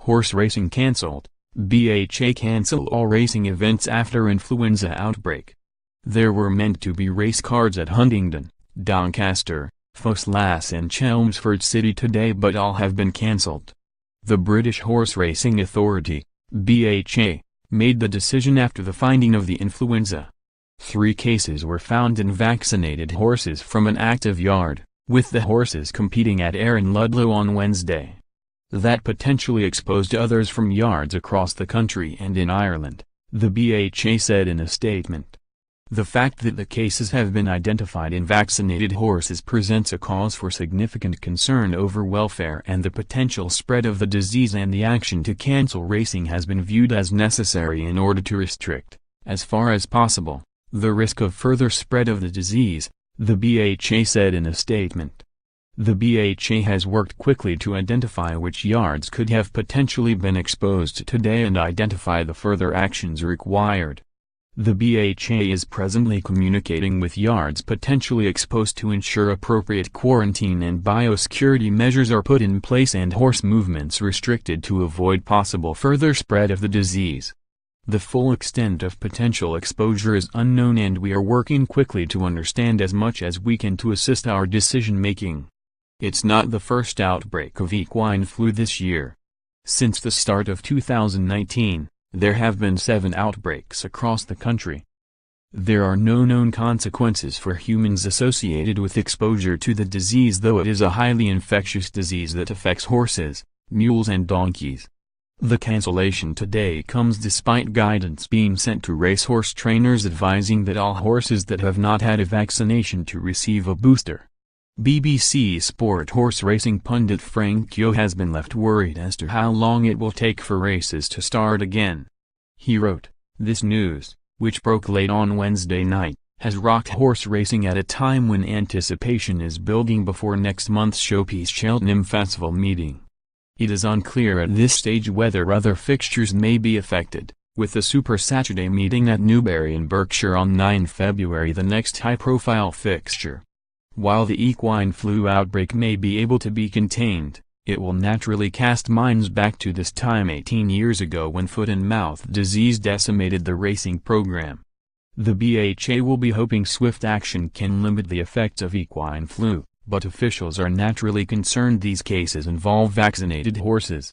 Horse racing cancelled. BHA cancel all racing events after influenza outbreak. There were meant to be race cards at Huntingdon, Doncaster, Ffos and Chelmsford City today, but all have been cancelled. The British Horseracing Authority, BHA, made the decision after the finding of the influenza. 3 cases were found in vaccinated horses from an active yard, with the horses competing at Ayr and Ludlow on Wednesday. That potentially exposed others from yards across the country and in Ireland, the BHA said in a statement. The fact that the cases have been identified in vaccinated horses presents a cause for significant concern over welfare and the potential spread of the disease, and the action to cancel racing has been viewed as necessary in order to restrict, as far as possible, the risk of further spread of the disease, the BHA said in a statement. The BHA has worked quickly to identify which yards could have potentially been exposed today and identify the further actions required. The BHA is presently communicating with yards potentially exposed to ensure appropriate quarantine and biosecurity measures are put in place and horse movements restricted to avoid possible further spread of the disease. The full extent of potential exposure is unknown, and we are working quickly to understand as much as we can to assist our decision-making. It's not the first outbreak of equine flu this year. Since the start of 2019, there have been 7 outbreaks across the country. There are no known consequences for humans associated with exposure to the disease, though it is a highly infectious disease that affects horses, mules and donkeys. The cancellation today comes despite guidance being sent to racehorse trainers advising that all horses that have not had a vaccination to receive a booster. BBC Sport horse racing pundit Frank Yo has been left worried as to how long it will take for races to start again. He wrote, "This news, which broke late on Wednesday night, has rocked horse racing at a time when anticipation is building before next month's showpiece Cheltenham Festival meeting. It is unclear at this stage whether other fixtures may be affected, with the Super Saturday meeting at Newbury in Berkshire on 9 February the next high-profile fixture. While the equine flu outbreak may be able to be contained, it will naturally cast minds back to this time 18 years ago when foot and mouth disease decimated the racing program. The BHA will be hoping swift action can limit the effects of equine flu, but officials are naturally concerned these cases involve vaccinated horses.